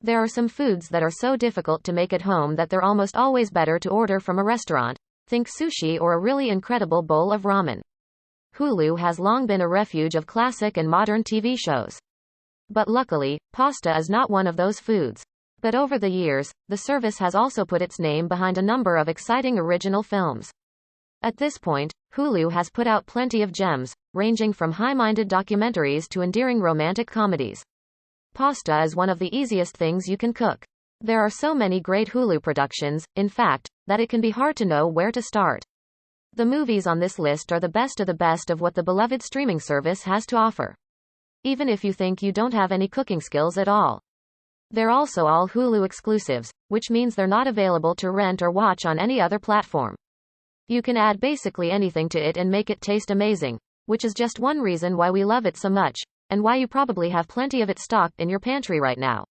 There are some foods that are so difficult to make at home that they're almost always better to order from a restaurant. Think sushi or a really incredible bowl of ramen. Hulu has long been a refuge of classic and modern TV shows. But luckily, pasta is not one of those foods. But over the years, the service has also put its name behind a number of exciting original films. At this point, Hulu has put out plenty of gems, ranging from high-minded documentaries to endearing romantic comedies. Pasta is one of the easiest things you can cook. There are so many great Hulu productions, in fact, that it can be hard to know where to start. The movies on this list are the best of what the beloved streaming service has to offer. Even if you think you don't have any cooking skills at all. They're also all Hulu exclusives, which means they're not available to rent or watch on any other platform. You can add basically anything to it and make it taste amazing, which is just one reason why we love it so much, and why you probably have plenty of it stocked in your pantry right now.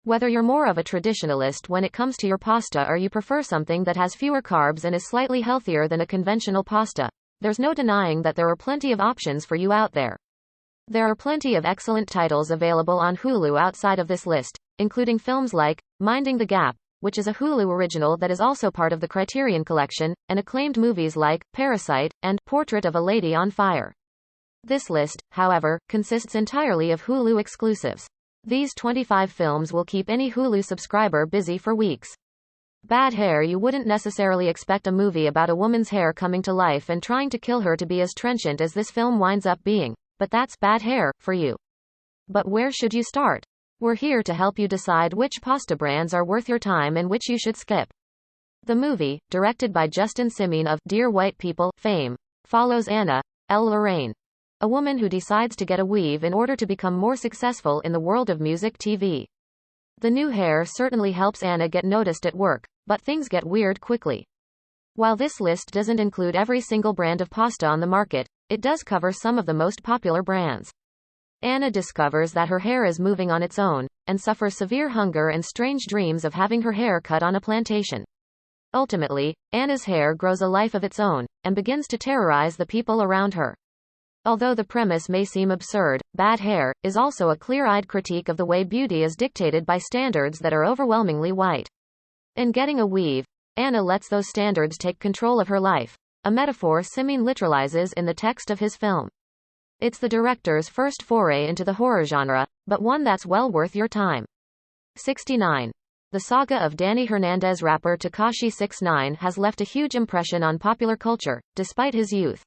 Whether you're more of a traditionalist when it comes to your pasta or you prefer something that has fewer carbs and is slightly healthier than a conventional pasta, there's no denying that there are plenty of options for you out there. There are plenty of excellent titles available on Hulu outside of this list, including films like Minding the Gap, which is a Hulu original that is also part of the Criterion Collection, and acclaimed movies like Parasite and Portrait of a Lady on Fire. This list, however, consists entirely of Hulu exclusives. These 25 films will keep any Hulu subscriber busy for weeks. Bad Hair. You wouldn't necessarily expect a movie about a woman's hair coming to life and trying to kill her to be as trenchant as this film winds up being, but that's Bad Hair for you. But where should you start? We're here to help you decide which pasta brands are worth your time and which you should skip. The movie, directed by Justin Simien of Dear White People fame, follows Anna L. Lorraine, a woman who decides to get a weave in order to become more successful in the world of music TV. The new hair certainly helps Anna get noticed at work, but things get weird quickly. While this list doesn't include every single brand of pasta on the market, it does cover some of the most popular brands. Anna discovers that her hair is moving on its own, and suffers severe hunger and strange dreams of having her hair cut on a plantation. Ultimately, Anna's hair grows a life of its own, and begins to terrorize the people around her. Although the premise may seem absurd, Bad Hair is also a clear-eyed critique of the way beauty is dictated by standards that are overwhelmingly white. In getting a weave, Anna lets those standards take control of her life, a metaphor Simien literalizes in the text of his film. It's the director's first foray into the horror genre, but one that's well worth your time. 69. The saga of Danny Hernandez. Rapper Tekashi 6ix9ine has left a huge impression on popular culture, despite his youth.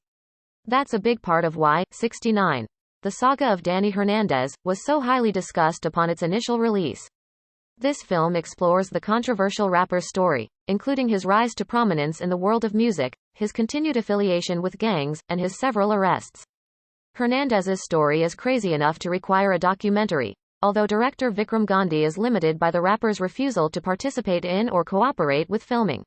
That's a big part of why 69. The saga of Danny Hernandez was so highly discussed upon its initial release. This film explores the controversial rapper's story, including his rise to prominence in the world of music, his continued affiliation with gangs, and his several arrests. Hernandez's story is crazy enough to require a documentary, although director Vikram Gandhi is limited by the rapper's refusal to participate in or cooperate with filming.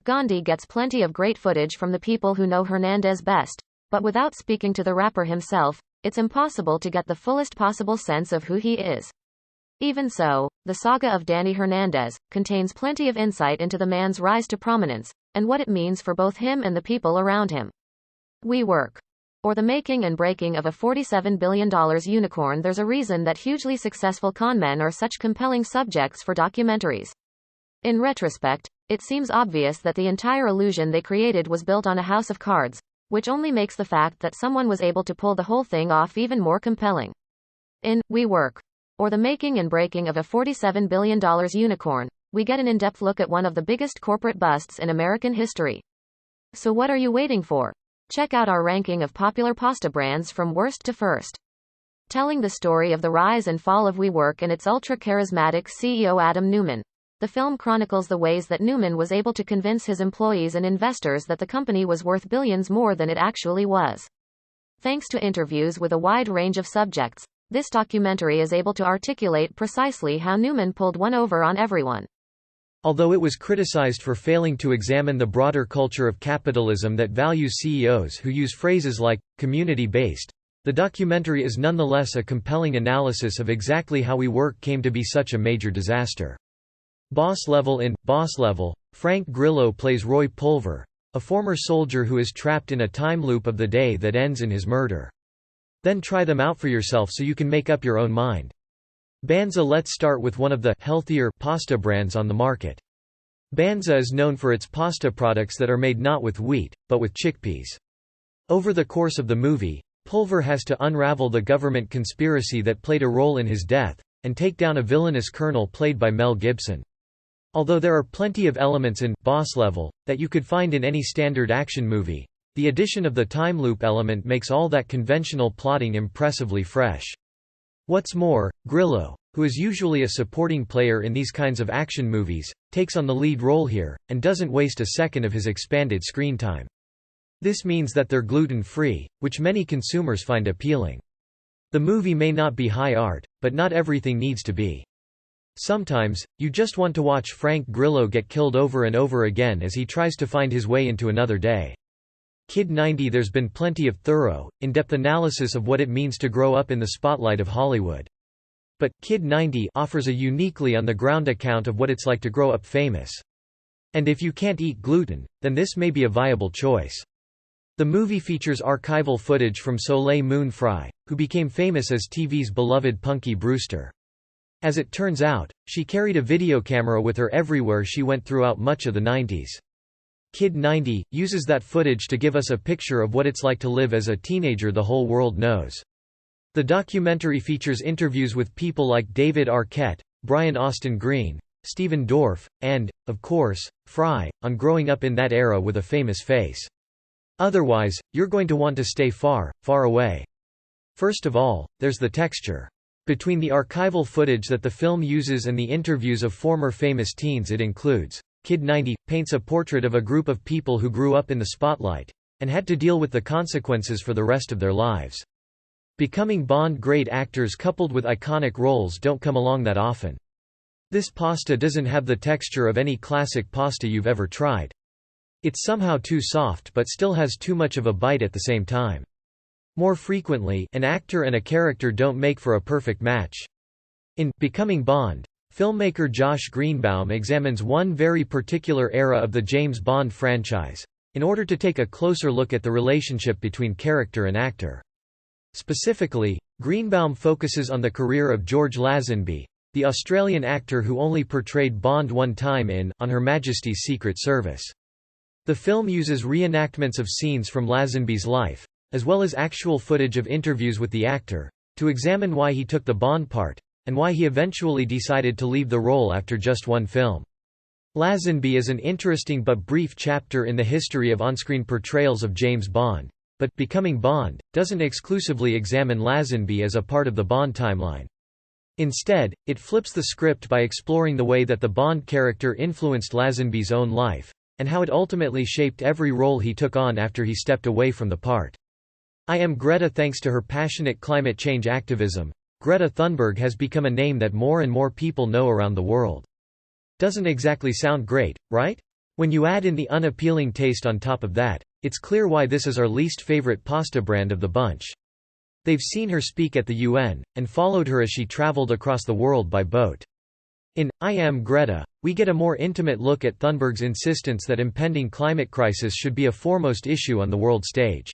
Gandhi gets plenty of great footage from the people who know Hernandez best, but without speaking to the rapper himself, it's impossible to get the fullest possible sense of who he is. Even so, the saga of Danny Hernandez contains plenty of insight into the man's rise to prominence, and what it means for both him and the people around him. We Work. Or the making and breaking of a $47 billion unicorn. There's a reason that hugely successful conmen are such compelling subjects for documentaries. In retrospect, it seems obvious that the entire illusion they created was built on a house of cards, which only makes the fact that someone was able to pull the whole thing off even more compelling. In We Work. Or the making and breaking of a $47 billion unicorn, we get an in-depth look at one of the biggest corporate busts in American history. So what are you waiting for? Check out our ranking of popular pasta brands from worst to first. Telling the story of the rise and fall of WeWork and its ultra-charismatic CEO Adam Neumann. The film chronicles the ways that Neumann was able to convince his employees and investors that the company was worth billions more than it actually was. Thanks to interviews with a wide range of subjects, this documentary is able to articulate precisely how Neumann pulled one over on everyone. Although it was criticized for failing to examine the broader culture of capitalism that values CEOs who use phrases like community-based, the documentary is nonetheless a compelling analysis of exactly how WeWork came to be such a major disaster. Boss Level. In Boss Level, Frank Grillo plays Roy Pulver, a former soldier who is trapped in a time loop of the day that ends in his murder. Then try them out for yourself so you can make up your own mind. Banza. Let's start with one of the healthier pasta brands on the market. Banza is known for its pasta products that are made not with wheat, but with chickpeas. Over the course of the movie, Pulver has to unravel the government conspiracy that played a role in his death, and take down a villainous colonel played by Mel Gibson. Although there are plenty of elements in Boss Level that you could find in any standard action movie, the addition of the time loop element makes all that conventional plotting impressively fresh. What's more, Grillo, who is usually a supporting player in these kinds of action movies, takes on the lead role here, and doesn't waste a second of his expanded screen time. This means that they're gluten-free, which many consumers find appealing. The movie may not be high art, but not everything needs to be. Sometimes, you just want to watch Frank Grillo get killed over and over again as he tries to find his way into another day. Kid 90. There's been plenty of thorough, in-depth analysis of what it means to grow up in the spotlight of Hollywood. But Kid 90 offers a uniquely on-the-ground account of what it's like to grow up famous. And if you can't eat gluten, then this may be a viable choice. The movie features archival footage from Soleil Moon Frye, who became famous as TV's beloved Punky Brewster. As it turns out, she carried a video camera with her everywhere she went throughout much of the 90s. Kid 90 uses that footage to give us a picture of what it's like to live as a teenager the whole world knows. The documentary features interviews with people like David Arquette, Brian Austin Green, Stephen Dorff, and, of course, Fry, on growing up in that era with a famous face. Otherwise, you're going to want to stay far, far away. First of all, there's the texture. Between the archival footage that the film uses and the interviews of former famous teens it includes, Kid 90 paints a portrait of a group of people who grew up in the spotlight, and had to deal with the consequences for the rest of their lives. Becoming Bond-grade actors coupled with iconic roles don't come along that often. This pasta doesn't have the texture of any classic pasta you've ever tried. It's somehow too soft but still has too much of a bite at the same time. More frequently, an actor and a character don't make for a perfect match. In Becoming Bond, filmmaker Josh Greenbaum examines one very particular era of the James Bond franchise, in order to take a closer look at the relationship between character and actor. Specifically, Greenbaum focuses on the career of George Lazenby, the Australian actor who only portrayed Bond one time in On Her Majesty's Secret Service. The film uses reenactments of scenes from Lazenby's life, as well as actual footage of interviews with the actor, to examine why he took the Bond part, and why he eventually decided to leave the role after just one film. Lazenby is an interesting but brief chapter in the history of on-screen portrayals of James Bond, but Becoming Bond doesn't exclusively examine Lazenby as a part of the Bond timeline. Instead, it flips the script by exploring the way that the Bond character influenced Lazenby's own life, and how it ultimately shaped every role he took on after he stepped away from the part. I Am Greta. Thanks to her passionate climate change activism, Greta Thunberg has become a name that more and more people know around the world. Doesn't exactly sound great, right? When you add in the unappealing taste on top of that, it's clear why this is our least favorite pasta brand of the bunch. They've seen her speak at the UN, and followed her as she traveled across the world by boat. In I Am Greta, we get a more intimate look at Thunberg's insistence that impending climate crisis should be a foremost issue on the world stage.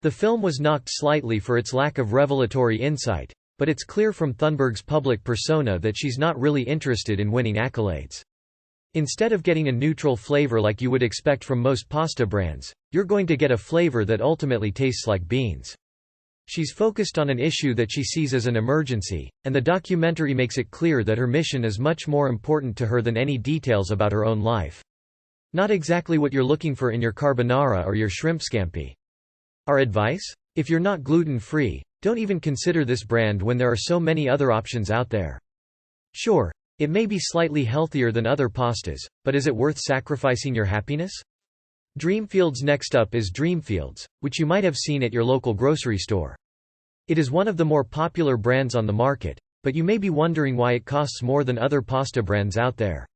The film was knocked slightly for its lack of revelatory insight, but it's clear from Thunberg's public persona that she's not really interested in winning accolades. Instead of getting a neutral flavor like you would expect from most pasta brands, you're going to get a flavor that ultimately tastes like beans. She's focused on an issue that she sees as an emergency, and the documentary makes it clear that her mission is much more important to her than any details about her own life. Not exactly what you're looking for in your carbonara or your shrimp scampi. Our advice? If you're not gluten-free, don't even consider this brand when there are so many other options out there. Sure, it may be slightly healthier than other pastas, but is it worth sacrificing your happiness? Dreamfields. Next up is Dreamfields, which you might have seen at your local grocery store. It is one of the more popular brands on the market, but you may be wondering why it costs more than other pasta brands out there.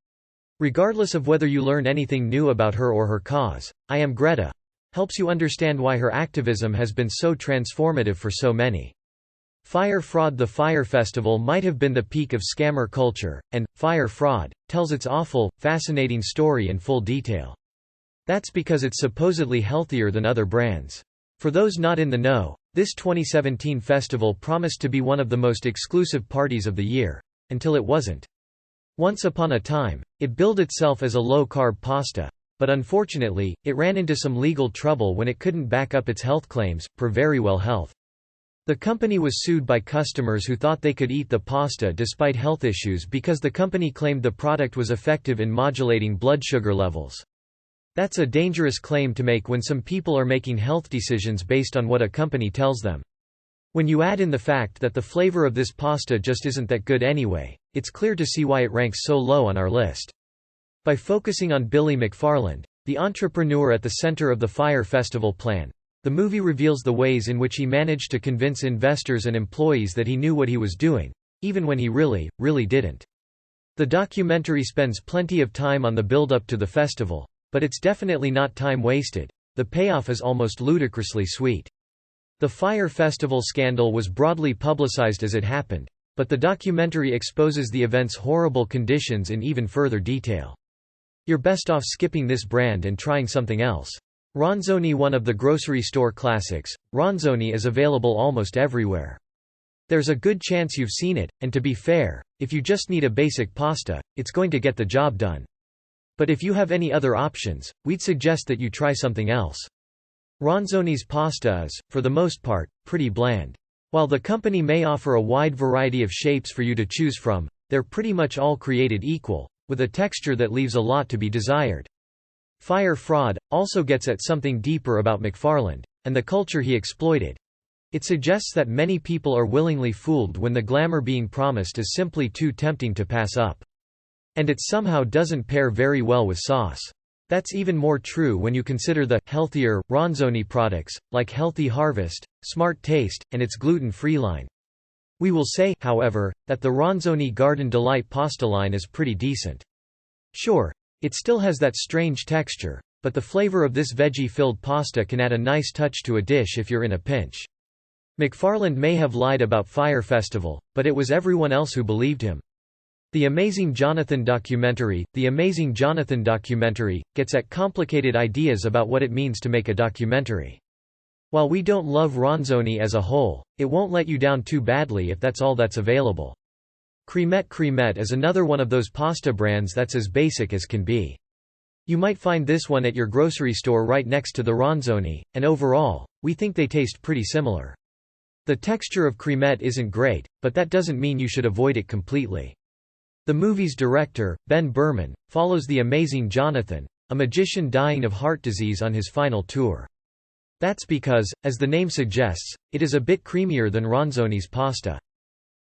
Regardless of whether you learn anything new about her or her cause, I Am Greta helps you understand why her activism has been so transformative for so many. Fire Fraud. The Fire Festival might have been the peak of scammer culture, and Fire Fraud tells its awful, fascinating story in full detail. That's because it's supposedly healthier than other brands. For those not in the know, This 2017 festival promised to be one of the most exclusive parties of the year. Until it wasn't. Once upon a time, it billed itself as a low-carb pasta, but unfortunately, it ran into some legal trouble when it couldn't back up its health claims, per Verywell Health. The company was sued by customers who thought they could eat the pasta despite health issues because the company claimed the product was effective in modulating blood sugar levels. That's a dangerous claim to make when some people are making health decisions based on what a company tells them. When you add in the fact that the flavor of this pasta just isn't that good anyway, it's clear to see why it ranks so low on our list. By focusing on Billy McFarland, the entrepreneur at the center of the Fyre Festival plan, the movie reveals the ways in which he managed to convince investors and employees that he knew what he was doing, even when he really didn't. The documentary spends plenty of time on the build-up to the festival, but it's definitely not time wasted. The payoff is almost ludicrously sweet. The Fyre Festival scandal was broadly publicized as it happened, but the documentary exposes the event's horrible conditions in even further detail. You're best off skipping this brand and trying something else. Ronzoni, one of the grocery store classics, Ronzoni is available almost everywhere. There's a good chance you've seen it, and to be fair, if you just need a basic pasta, it's going to get the job done. But if you have any other options, we'd suggest that you try something else. Ronzoni's pasta is, for the most part, pretty bland. While the company may offer a wide variety of shapes for you to choose from, they're pretty much all created equal, with a texture that leaves a lot to be desired. Fyre Fraud also gets at something deeper about McFarland, and the culture he exploited. It suggests that many people are willingly fooled when the glamour being promised is simply too tempting to pass up. And it somehow doesn't pair very well with sauce. That's even more true when you consider the healthier Ronzoni products, like Healthy Harvest, Smart Taste, and its gluten-free line. We will say, however, that the Ronzoni Garden Delight pasta line is pretty decent. Sure, it still has that strange texture, but the flavor of this veggie-filled pasta can add a nice touch to a dish if you're in a pinch. McFarland may have lied about Fyre Festival, but it was everyone else who believed him. The Amazing Jonathan documentary gets at complicated ideas about what it means to make a documentary. While we don't love Ronzoni as a whole, it won't let you down too badly if that's all that's available. Cremette is another one of those pasta brands that's as basic as can be. You might find this one at your grocery store right next to the Ronzoni, and overall, we think they taste pretty similar. The texture of Cremette isn't great, but that doesn't mean you should avoid it completely. The movie's director, Ben Berman, follows the amazing Jonathan, a magician dying of heart disease on his final tour. That's because, as the name suggests, it is a bit creamier than Ronzoni's pasta.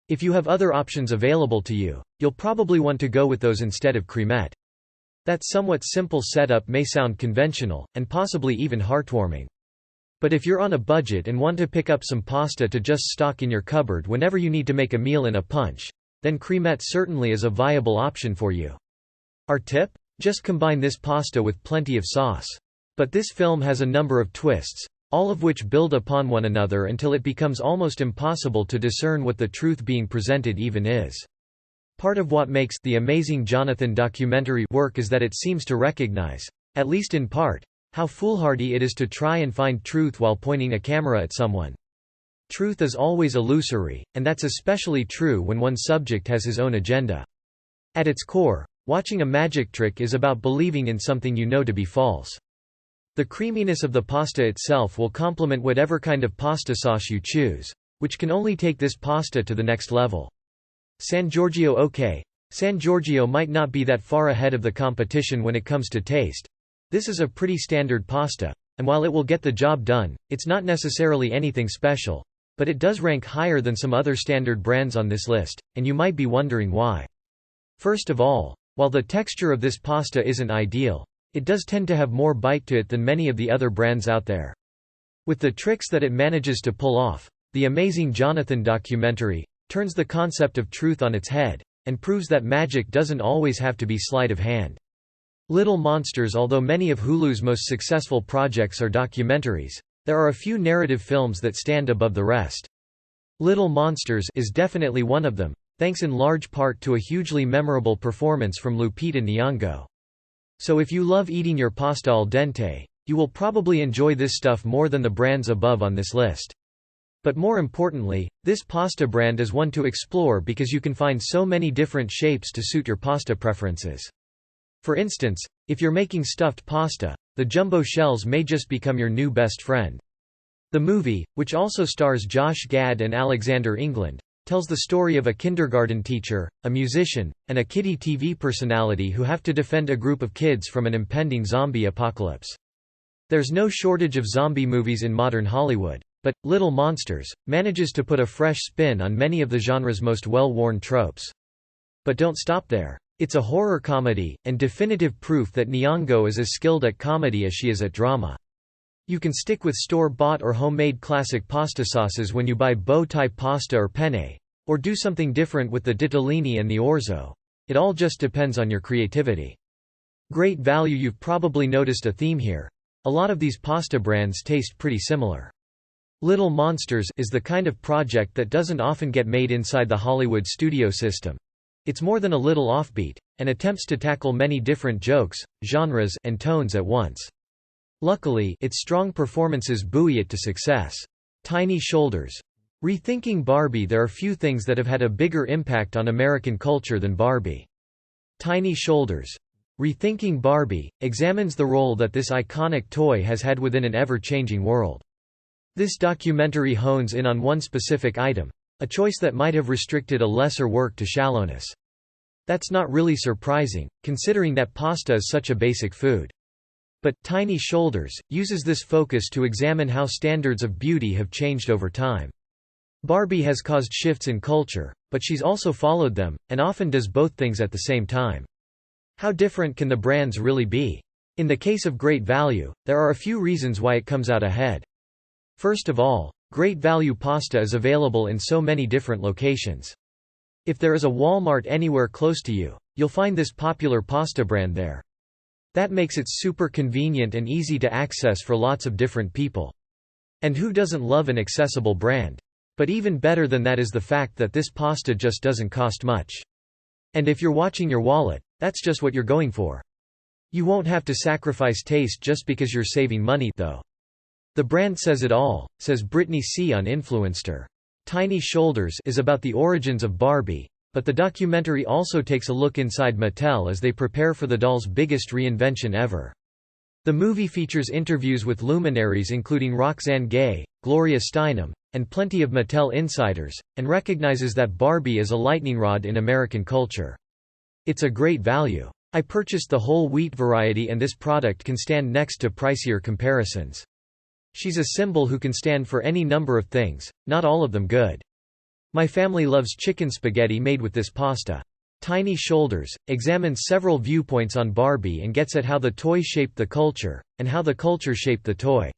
If you have other options available to you, you'll probably want to go with those instead of Cremette. That somewhat simple setup may sound conventional, and possibly even heartwarming. But if you're on a budget and want to pick up some pasta to just stock in your cupboard whenever you need to make a meal in a punch, then Cremette certainly is a viable option for you. Our tip? Just combine this pasta with plenty of sauce. But this film has a number of twists, all of which build upon one another until it becomes almost impossible to discern what the truth being presented even is. Part of what makes The Amazing Jonathan documentary work is that it seems to recognize, at least in part, how foolhardy it is to try and find truth while pointing a camera at someone. Truth is always illusory, and that's especially true when one subject has his own agenda. At its core, watching a magic trick is about believing in something you know to be false. The creaminess of the pasta itself will complement whatever kind of pasta sauce you choose, which can only take this pasta to the next level. San Giorgio might not be that far ahead of the competition when it comes to taste. This is a pretty standard pasta, and while it will get the job done, it's not necessarily anything special, but it does rank higher than some other standard brands on this list, and you might be wondering why. First of all, while the texture of this pasta isn't ideal, it does tend to have more bite to it than many of the other brands out there. With the tricks that it manages to pull off, The Amazing Jonathan documentary turns the concept of truth on its head, and proves that magic doesn't always have to be sleight of hand. Little Monsters. Although many of Hulu's most successful projects are documentaries, there are a few narrative films that stand above the rest. Little Monsters is definitely one of them, thanks in large part to a hugely memorable performance from Lupita Nyong'o. So if you love eating your pasta al dente, you will probably enjoy this stuff more than the brands above on this list. But more importantly, this pasta brand is one to explore because you can find so many different shapes to suit your pasta preferences. For instance, if you're making stuffed pasta, the jumbo shells may just become your new best friend. The movie, which also stars Josh Gad and Alexander England, tells the story of a kindergarten teacher, a musician, and a kiddie TV personality who have to defend a group of kids from an impending zombie apocalypse. There's no shortage of zombie movies in modern Hollywood, but Little Monsters manages to put a fresh spin on many of the genre's most well-worn tropes. But don't stop there. It's a horror comedy, and definitive proof that Nyong'o is as skilled at comedy as she is at drama. You can stick with store-bought or homemade classic pasta sauces when you buy bow-tie pasta or penne, or do something different with the ditalini and the orzo. It all just depends on your creativity. Great value. You've probably noticed a theme here. A lot of these pasta brands taste pretty similar. Little Monsters is the kind of project that doesn't often get made inside the Hollywood studio system. It's more than a little offbeat, and attempts to tackle many different jokes, genres, and tones at once. Luckily, its strong performances buoy it to success. Tiny Shoulders. Rethinking Barbie. There are few things that have had a bigger impact on American culture than Barbie. Tiny Shoulders. Rethinking Barbie examines the role that this iconic toy has had within an ever-changing world. This documentary hones in on one specific item, a choice that might have restricted a lesser work to shallowness. That's not really surprising, considering that pasta is such a basic food. But Tiny Shoulders uses this focus to examine how standards of beauty have changed over time. Barbie has caused shifts in culture, but she's also followed them, and often does both things at the same time. How different can the brands really be? In the case of Great Value, there are a few reasons why it comes out ahead. First of all, Great Value pasta is available in so many different locations. If there is a Walmart anywhere close to you, you'll find this popular pasta brand there. That makes it super convenient and easy to access for lots of different people. And who doesn't love an accessible brand? But even better than that is the fact that this pasta just doesn't cost much. And if you're watching your wallet, that's just what you're going for. You won't have to sacrifice taste just because you're saving money, though. The brand says it all, says Brittany C. on Influencer. Tiny Shoulders is about the origins of Barbie, but the documentary also takes a look inside Mattel as they prepare for the doll's biggest reinvention ever. The movie features interviews with luminaries including Roxane Gay, Gloria Steinem, and plenty of Mattel insiders, and recognizes that Barbie is a lightning rod in American culture. It's a great value. I purchased the whole wheat variety and this product can stand next to pricier comparisons. She's a symbol who can stand for any number of things, not all of them good. My family loves chicken spaghetti made with this pasta. Tiny Shoulders examines several viewpoints on Barbie and gets at how the toy shaped the culture, and how the culture shaped the toy.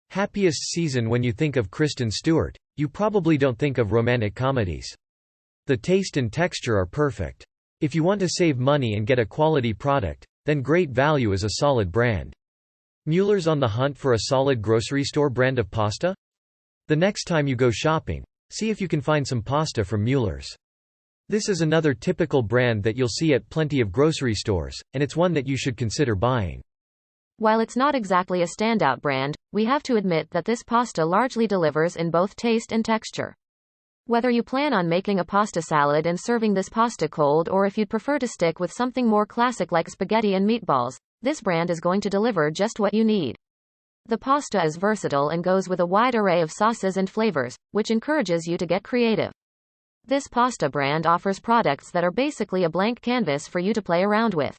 Happiest season. When you think of Kristen Stewart, you probably don't think of romantic comedies. The taste and texture are perfect. If you want to save money and get a quality product, then Great Value is a solid brand. Mueller's on the hunt for a solid grocery store brand of pasta? The next time you go shopping, see if you can find some pasta from Mueller's. This is another typical brand that you'll see at plenty of grocery stores, and it's one that you should consider buying. While it's not exactly a standout brand, we have to admit that this pasta largely delivers in both taste and texture. Whether you plan on making a pasta salad and serving this pasta cold or if you'd prefer to stick with something more classic like spaghetti and meatballs, this brand is going to deliver just what you need. The pasta is versatile and goes with a wide array of sauces and flavors, which encourages you to get creative. This pasta brand offers products that are basically a blank canvas for you to play around with.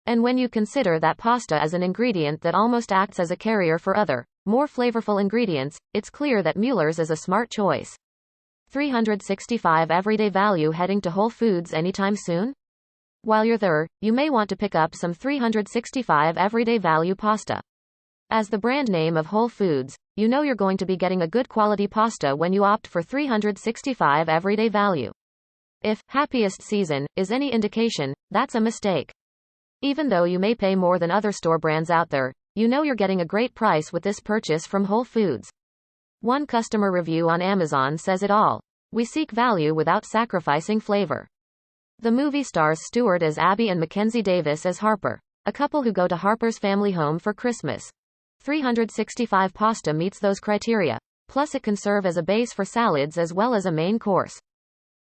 And when you consider that pasta is an ingredient that almost acts as a carrier for other, more flavorful ingredients, it's clear that Mueller's is a smart choice. 365 everyday value. Heading to Whole Foods anytime soon? While you're there, you may want to pick up some 365 everyday value pasta. As the brand name of Whole Foods, you know you're going to be getting a good quality pasta when you opt for 365 everyday value. If happiest season is any indication, that's a mistake. Even though you may pay more than other store brands out there, you know you're getting a great price with this purchase from Whole Foods. One customer review on Amazon says it all. We seek value without sacrificing flavor. The movie stars Stewart as Abby and Mackenzie Davis as Harper, a couple who go to Harper's family home for Christmas. 365 pasta meets those criteria. plus it can serve as a base for salads as well as a main course.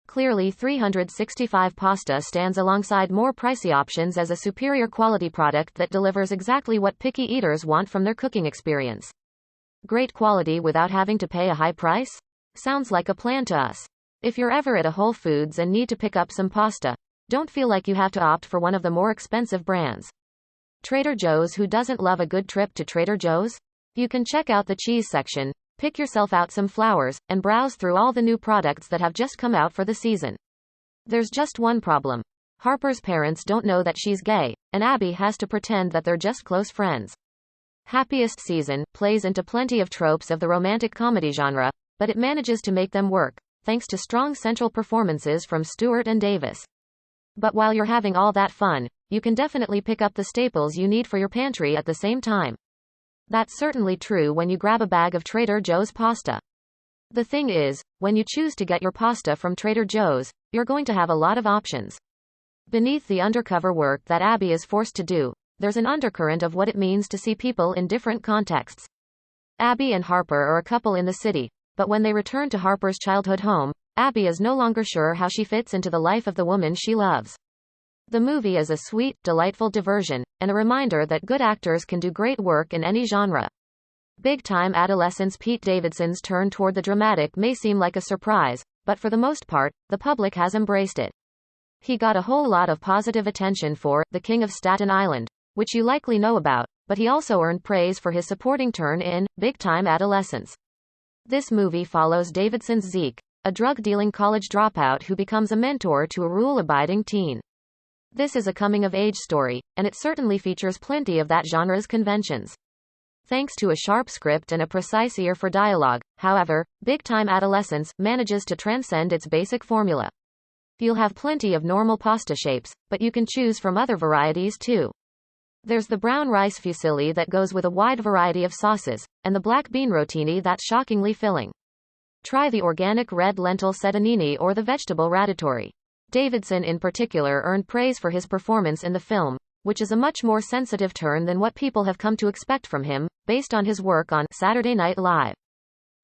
Clearly 365 Pasta stands alongside more pricey options as a superior quality product that delivers exactly what picky eaters want from their cooking experience. Great quality without having to pay a high price? Sounds like a plan to us. If you're ever at a Whole Foods and need to pick up some pasta, don't feel like you have to opt for one of the more expensive brands. Trader Joe's. Who doesn't love a good trip to Trader Joe's? You can check out the cheese section, pick yourself out some flowers, and browse through all the new products that have just come out for the season. There's just one problem. Harper's parents don't know that she's gay, and Abby has to pretend that they're just close friends. Happiest Season plays into plenty of tropes of the romantic comedy genre, but it manages to make them work, thanks to strong central performances from Stewart and Davis. But while you're having all that fun, you can definitely pick up the staples you need for your pantry at the same time. That's certainly true when you grab a bag of Trader Joe's pasta. The thing is, when you choose to get your pasta from Trader Joe's, you're going to have a lot of options. Beneath the undercover work that Abby is forced to do, there's an undercurrent of what it means to see people in different contexts. Abby and Harper are a couple in the city, but when they return to Harper's childhood home, Abby is no longer sure how she fits into the life of the woman she loves. The movie is a sweet, delightful diversion, and a reminder that good actors can do great work in any genre. Big-time adolescence. Pete Davidson's turn toward the dramatic may seem like a surprise, but for the most part, the public has embraced it. He got a whole lot of positive attention for The King of Staten Island, which you likely know about, but he also earned praise for his supporting turn in Big-Time Adolescence. This movie follows Davidson's Zeke, a drug-dealing college dropout who becomes a mentor to a rule-abiding teen. This is a coming-of-age story, and it certainly features plenty of that genre's conventions. Thanks to a sharp script and a precise ear for dialogue, however, Big-Time Adolescence manages to transcend its basic formula. You'll have plenty of normal pasta shapes, but you can choose from other varieties too. There's the brown rice fusilli that goes with a wide variety of sauces, and the black bean rotini that's shockingly filling. Try the organic red lentil sedanini or the vegetable ratatouille. Davidson in particular earned praise for his performance in the film, which is a much more sensitive turn than what people have come to expect from him, based on his work on Saturday Night Live.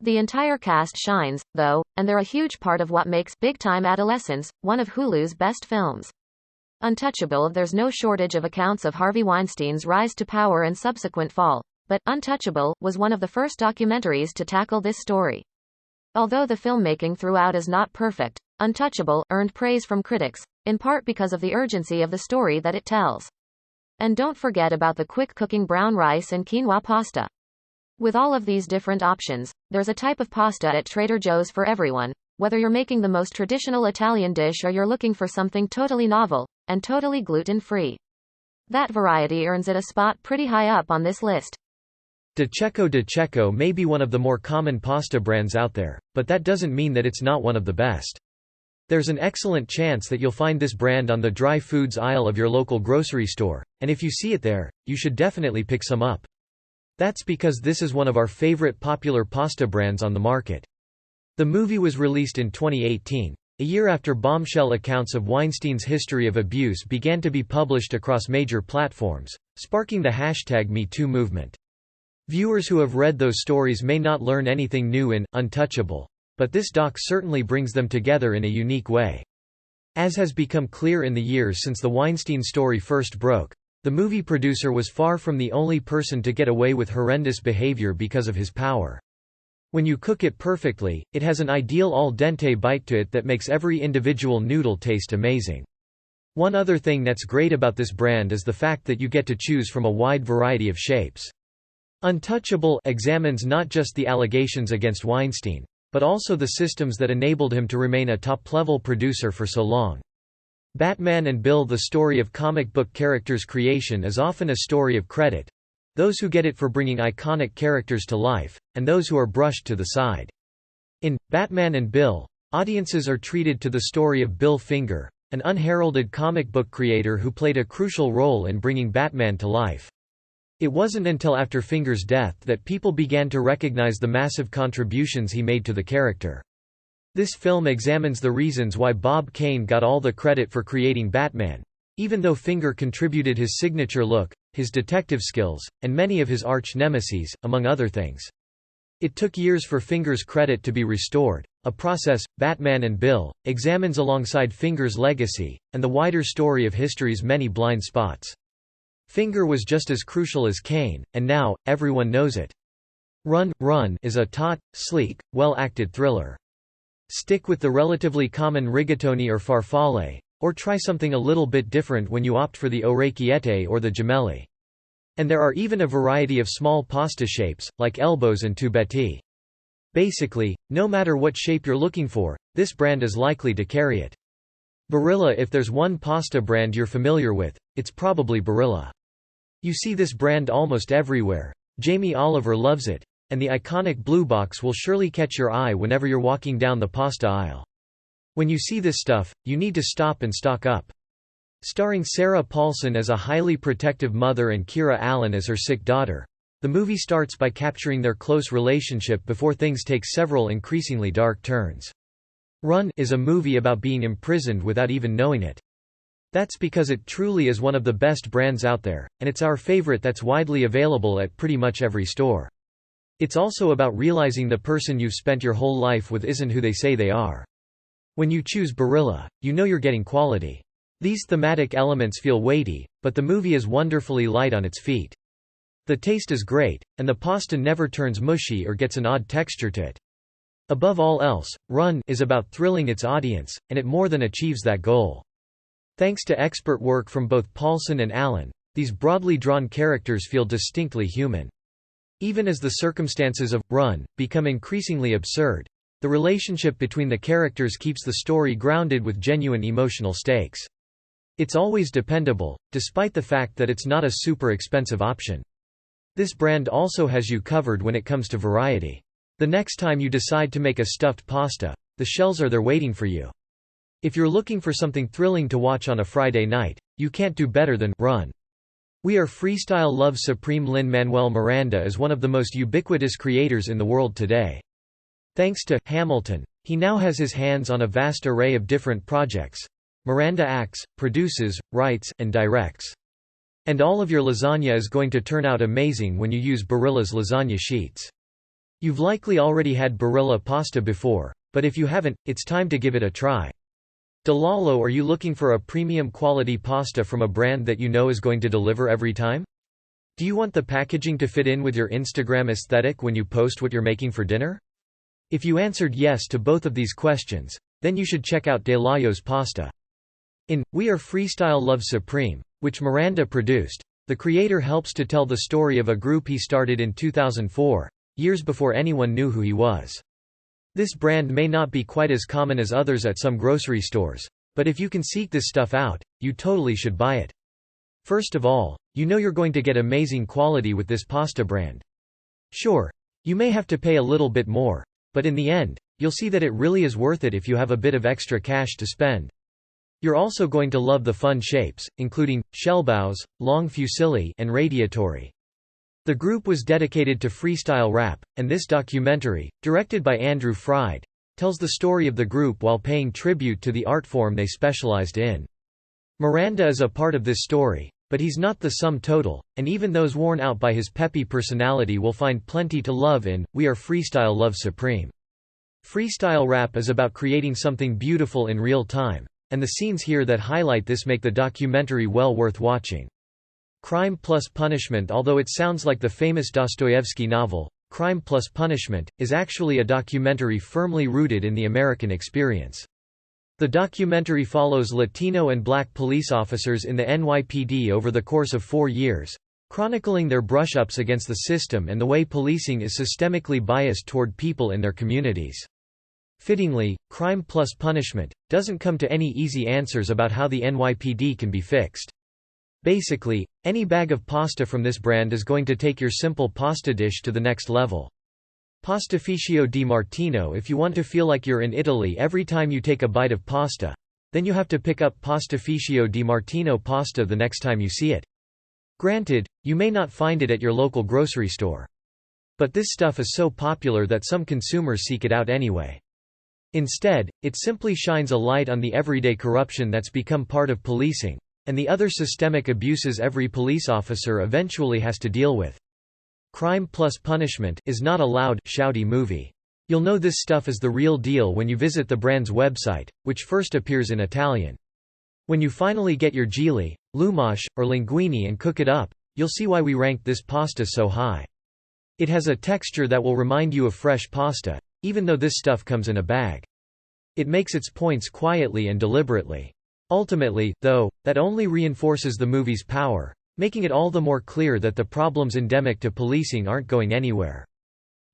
The entire cast shines, though, and they're a huge part of what makes Big-Time Adolescence one of Hulu's best films. Untouchable. There's no shortage of accounts of Harvey Weinstein's rise to power and subsequent fall, but Untouchable was one of the first documentaries to tackle this story. Although the filmmaking throughout is not perfect, Untouchable earned praise from critics, in part because of the urgency of the story that it tells. And don't forget about the quick-cooking brown rice and quinoa pasta. With all of these different options, there's a type of pasta at Trader Joe's for everyone, whether you're making the most traditional Italian dish or you're looking for something totally novel, and totally gluten-free. That variety earns it a spot pretty high up on this list. De Cecco may be one of the more common pasta brands out there, but that doesn't mean that it's not one of the best. There's an excellent chance that you'll find this brand on the dry foods aisle of your local grocery store, and if you see it there, you should definitely pick some up. That's because this is one of our favorite popular pasta brands on the market. The movie was released in 2018, a year after bombshell accounts of Weinstein's history of abuse began to be published across major platforms, sparking the #MeToo movement. Viewers who have read those stories may not learn anything new in Untouchable, but this doc certainly brings them together in a unique way. As has become clear in the years since the Weinstein story first broke, the movie producer was far from the only person to get away with horrendous behavior because of his power. When you cook it perfectly, it has an ideal al dente bite to it that makes every individual noodle taste amazing. One other thing that's great about this brand is the fact that you get to choose from a wide variety of shapes. Untouchable examines not just the allegations against Weinstein, but also the systems that enabled him to remain a top-level producer for so long. Batman and Bill: The story of comic book characters' creation is often a story of credit. Those who get it for bringing iconic characters to life, and those who are brushed to the side. In Batman and Bill, audiences are treated to the story of Bill Finger, an unheralded comic book creator who played a crucial role in bringing Batman to life. It wasn't until after Finger's death that people began to recognize the massive contributions he made to the character. This film examines the reasons why Bob Kane got all the credit for creating Batman, even though Finger contributed his signature look, his detective skills, and many of his arch-nemeses, among other things. It took years for Finger's credit to be restored, a process Batman and Bill examines alongside Finger's legacy, and the wider story of history's many blind spots. Finger was just as crucial as Kane, and now, everyone knows it. Run, Run is a taut, sleek, well-acted thriller. Stick with the relatively common rigatoni or farfalle, or try something a little bit different when you opt for the orecchiette or the gemelli. And there are even a variety of small pasta shapes, like elbows and tubetti. Basically, no matter what shape you're looking for, this brand is likely to carry it. Barilla. If there's one pasta brand you're familiar with, it's probably Barilla. You see this brand almost everywhere. Jamie Oliver loves it, and the iconic blue box will surely catch your eye whenever you're walking down the pasta aisle. When you see this stuff, you need to stop and stock up. Starring Sarah Paulson as a highly protective mother and Kira Allen as her sick daughter, the movie starts by capturing their close relationship before things take several increasingly dark turns. Run is a movie about being imprisoned without even knowing it. That's because it truly is one of the best brands out there, and it's our favorite that's widely available at pretty much every store. It's also about realizing the person you've spent your whole life with isn't who they say they are. When you choose Barilla, you know you're getting quality. These thematic elements feel weighty, but the movie is wonderfully light on its feet. The taste is great, and the pasta never turns mushy or gets an odd texture to it. Above all else, Run is about thrilling its audience, and it more than achieves that goal. Thanks to expert work from both Paulson and Allen, these broadly drawn characters feel distinctly human. Even as the circumstances of Run become increasingly absurd, the relationship between the characters keeps the story grounded with genuine emotional stakes. It's always dependable, despite the fact that it's not a super expensive option. This brand also has you covered when it comes to variety. The next time you decide to make a stuffed pasta, the shells are there waiting for you. If you're looking for something thrilling to watch on a Friday night, you can't do better than Run. We Are Freestyle Love Supreme. Lin-Manuel Miranda is one of the most ubiquitous creators in the world today. Thanks to Hamilton, he now has his hands on a vast array of different projects. Miranda acts, produces, writes, and directs. And all of your lasagna is going to turn out amazing when you use Barilla's lasagna sheets. You've likely already had Barilla pasta before, but if you haven't, it's time to give it a try. Delalo, are you looking for a premium quality pasta from a brand that you know is going to deliver every time? Do you want the packaging to fit in with your Instagram aesthetic when you post what you're making for dinner? If you answered yes to both of these questions, then you should check out Delayo's pasta. In We Are Freestyle Love Supreme, which Miranda produced, the creator helps to tell the story of a group he started in 2004, years before anyone knew who he was. This brand may not be quite as common as others at some grocery stores, but if you can seek this stuff out, you totally should buy it. First of all, you know you're going to get amazing quality with this pasta brand. Sure, you may have to pay a little bit more, but in the end, you'll see that it really is worth it if you have a bit of extra cash to spend. You're also going to love the fun shapes, including shellbows, long fusilli, and radiatori. The group was dedicated to freestyle rap, and this documentary, directed by Andrew Fried, tells the story of the group while paying tribute to the art form they specialized in. Miranda is a part of this story, but he's not the sum total, and even those worn out by his peppy personality will find plenty to love in We Are Freestyle Love Supreme. Freestyle rap is about creating something beautiful in real time, and the scenes here that highlight this make the documentary well worth watching. Crime Plus Punishment. Although it sounds like the famous Dostoevsky novel, Crime Plus Punishment is actually a documentary firmly rooted in the American experience. The documentary follows Latino and Black police officers in the NYPD over the course of 4 years, chronicling their brush-ups against the system and the way policing is systemically biased toward people in their communities. Fittingly, Crime Plus Punishment doesn't come to any easy answers about how the NYPD can be fixed. Basically, any bag of pasta from this brand is going to take your simple pasta dish to the next level. Pastificio di Martino. If you want to feel like you're in Italy every time you take a bite of pasta, then you have to pick up Pastificio di Martino pasta the next time you see it. Granted, you may not find it at your local grocery store. But this stuff is so popular that some consumers seek it out anyway. Instead, it simply shines a light on the everyday corruption that's become part of policing, and the other systemic abuses every police officer eventually has to deal with. Crime plus punishment is not a loud, shouty movie. You'll know this stuff is the real deal when you visit the brand's website, which first appears in Italian. When you finally get your gili, lumache, or linguine and cook it up, you'll see why we ranked this pasta so high. It has a texture that will remind you of fresh pasta, even though this stuff comes in a bag. It makes its points quietly and deliberately. Ultimately, though, that only reinforces the movie's power, making it all the more clear that the problems endemic to policing aren't going anywhere.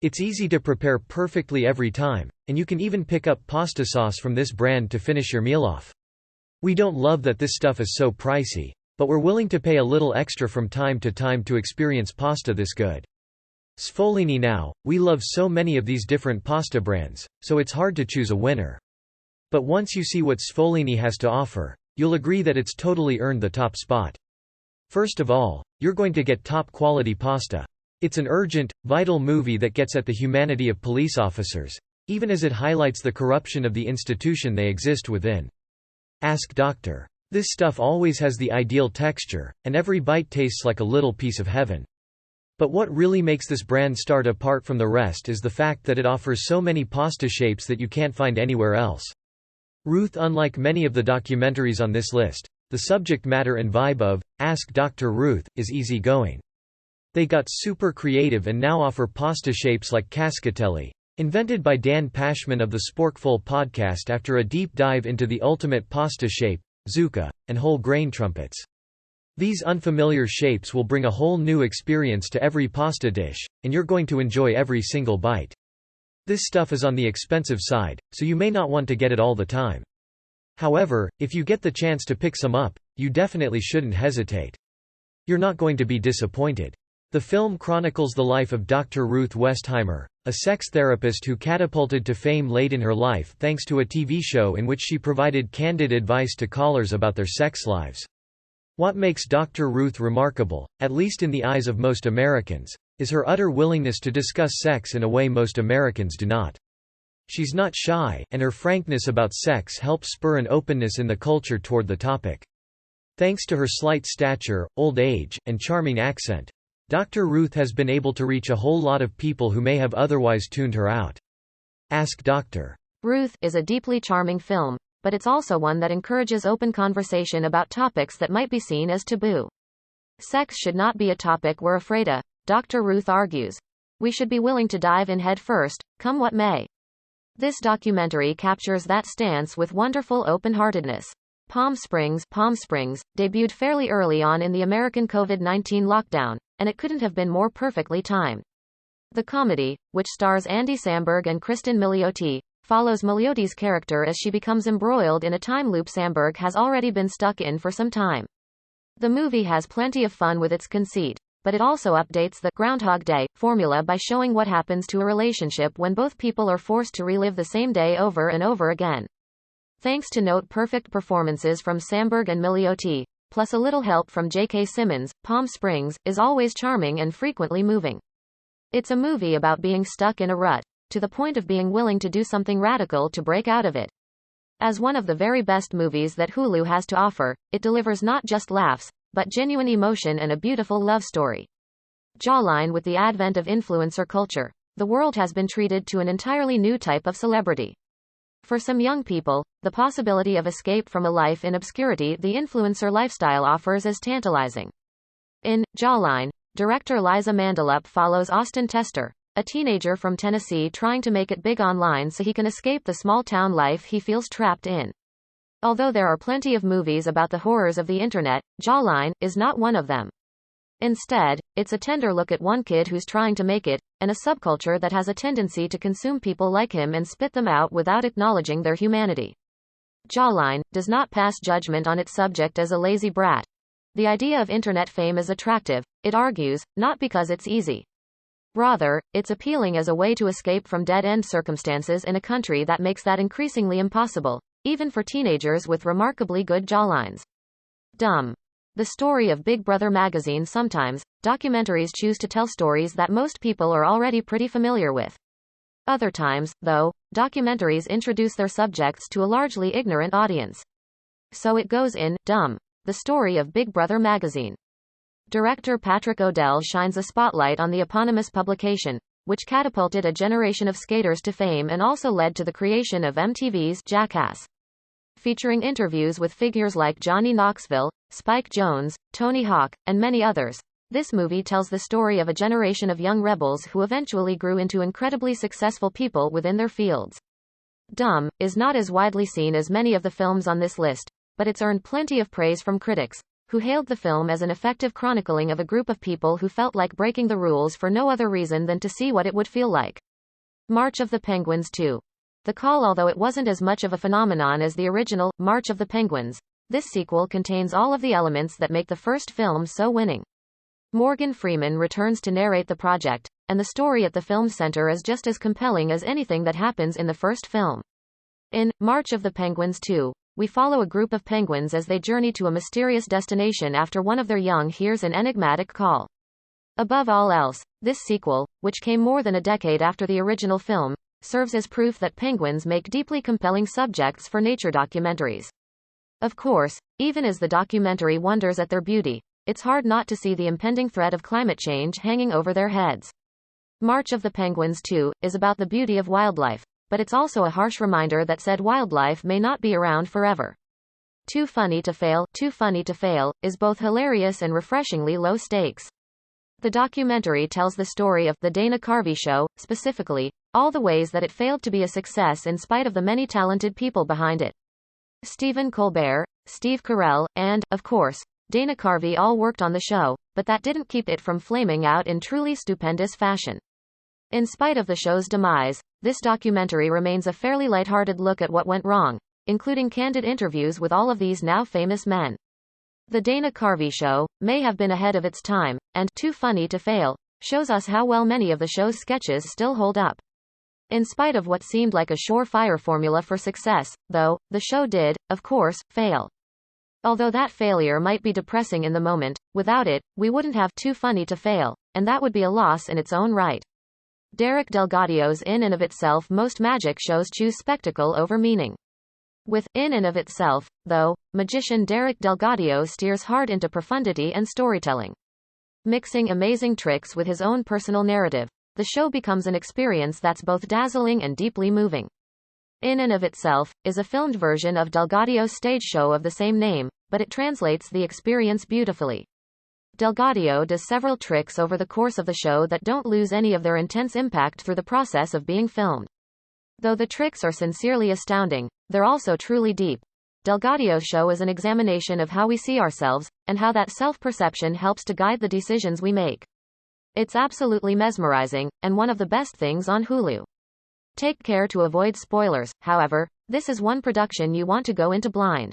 It's easy to prepare perfectly every time, and you can even pick up pasta sauce from this brand to finish your meal off. We don't love that this stuff is so pricey, but we're willing to pay a little extra from time to time to experience pasta this good. Sfollini now, we love so many of these different pasta brands, so it's hard to choose a winner. But once you see what Sfollini has to offer, you'll agree that it's totally earned the top spot. First of all, you're going to get top-quality pasta. It's an urgent, vital movie that gets at the humanity of police officers, even as it highlights the corruption of the institution they exist within. Ask Doctor. This stuff always has the ideal texture, and every bite tastes like a little piece of heaven. But what really makes this brand stand apart from the rest is the fact that it offers so many pasta shapes that you can't find anywhere else. Ruth, unlike many of the documentaries on this list, the subject matter and vibe of Ask Dr. Ruth is easygoing. They got super creative and now offer pasta shapes like cascatelli, invented by Dan Pashman of the Sporkful podcast after a deep dive into the ultimate pasta shape, zucca, and whole grain trumpets. These unfamiliar shapes will bring a whole new experience to every pasta dish, and you're going to enjoy every single bite. This stuff is on the expensive side, so you may not want to get it all the time. However, if you get the chance to pick some up, you definitely shouldn't hesitate. You're not going to be disappointed. The film chronicles the life of Dr. Ruth Westheimer, a sex therapist who catapulted to fame late in her life thanks to a TV show in which she provided candid advice to callers about their sex lives. What makes Dr. Ruth remarkable, at least in the eyes of most Americans, is her utter willingness to discuss sex in a way most Americans do not. She's not shy, and her frankness about sex helps spur an openness in the culture toward the topic. Thanks to her slight stature, old age, and charming accent, Dr. Ruth has been able to reach a whole lot of people who may have otherwise tuned her out. Ask Dr. Ruth is a deeply charming film, but it's also one that encourages open conversation about topics that might be seen as taboo. Sex should not be a topic we're afraid of, Dr. Ruth argues. We should be willing to dive in head first, come what may. This documentary captures that stance with wonderful open-heartedness. Palm Springs, debuted fairly early on in the American COVID-19 lockdown, and it couldn't have been more perfectly timed. The comedy, which stars Andy Samberg and Kristen Milioti, follows Miliotti's character as she becomes embroiled in a time loop Samberg has already been stuck in for some time. The movie has plenty of fun with its conceit, but it also updates the Groundhog Day formula by showing what happens to a relationship when both people are forced to relive the same day over and over again. Thanks to note-perfect performances from Samberg and Miliotti, plus a little help from J.K. Simmons, Palm Springs is always charming and frequently moving. It's a movie about being stuck in a rut, to the point of being willing to do something radical to break out of it. As one of the very best movies that Hulu has to offer, it delivers not just laughs, but genuine emotion and a beautiful love story. Jawline. With the advent of influencer culture, the world has been treated to an entirely new type of celebrity. For some young people, the possibility of escape from a life in obscurity the influencer lifestyle offers is tantalizing. In Jawline, director Liza Mandelup follows Austin Tester, a teenager from Tennessee trying to make it big online so he can escape the small-town life he feels trapped in. Although there are plenty of movies about the horrors of the internet, Jawline is not one of them. Instead, it's a tender look at one kid who's trying to make it, and a subculture that has a tendency to consume people like him and spit them out without acknowledging their humanity. Jawline does not pass judgment on its subject as a lazy brat. The idea of internet fame is attractive, it argues, not because it's easy. Rather, it's appealing as a way to escape from dead-end circumstances in a country that makes that increasingly impossible, even for teenagers with remarkably good jawlines. Dumb. The story of Big Brother magazine. Sometimes, documentaries choose to tell stories that most people are already pretty familiar with. Other times, though, documentaries introduce their subjects to a largely ignorant audience. So it goes in Dumb. The story of Big Brother magazine. Director Patrick O'Dell shines a spotlight on the eponymous publication, which catapulted a generation of skaters to fame and also led to the creation of MTV's Jackass. Featuring interviews with figures like Johnny Knoxville, Spike Jonze, Tony Hawk, and many others. This movie tells the story of a generation of young rebels who eventually grew into incredibly successful people within their fields. Dumb is not as widely seen as many of the films on this list, but it's earned plenty of praise from critics, who hailed the film as an effective chronicling of a group of people who felt like breaking the rules for no other reason than to see what it would feel like. March of the Penguins 2. The Call. Although it wasn't as much of a phenomenon as the original, March of the Penguins, this sequel contains all of the elements that make the first film so winning. Morgan Freeman returns to narrate the project, and the story at the film center is just as compelling as anything that happens in the first film. In March of the Penguins 2, we follow a group of penguins as they journey to a mysterious destination after one of their young hears an enigmatic call. Above all else, this sequel, which came more than a decade after the original film, serves as proof that penguins make deeply compelling subjects for nature documentaries. Of course, even as the documentary wonders at their beauty, it's hard not to see the impending threat of climate change hanging over their heads. March of the Penguins 2 is about the beauty of wildlife, but it's also a harsh reminder that said wildlife may not be around forever. Too Funny to Fail is both hilarious and refreshingly low stakes. The documentary tells the story of The Dana Carvey Show, specifically, all the ways that it failed to be a success in spite of the many talented people behind it. Stephen Colbert, Steve Carell, and, of course, Dana Carvey all worked on the show, but that didn't keep it from flaming out in truly stupendous fashion. In spite of the show's demise, this documentary remains a fairly lighthearted look at what went wrong, including candid interviews with all of these now famous men. The Dana Carvey Show may have been ahead of its time, and Too Funny to Fail shows us how well many of the show's sketches still hold up. In spite of what seemed like a surefire formula for success, though, the show did, of course, fail. Although that failure might be depressing in the moment, without it, we wouldn't have Too Funny to Fail, and that would be a loss in its own right. Derek DelGaudio's In and of Itself. Most magic shows choose spectacle over meaning. With In and of Itself, though, magician Derek DelGaudio steers hard into profundity and storytelling. Mixing amazing tricks with his own personal narrative, the show becomes an experience that's both dazzling and deeply moving. In and of Itself is a filmed version of DelGaudio's stage show of the same name, but it translates the experience beautifully. DelGaudio does several tricks over the course of the show that don't lose any of their intense impact through the process of being filmed. Though the tricks are sincerely astounding, they're also truly deep. DelGaudio's show is an examination of how we see ourselves, and how that self-perception helps to guide the decisions we make. It's absolutely mesmerizing, and one of the best things on Hulu. Take care to avoid spoilers, however, this is one production you want to go into blind.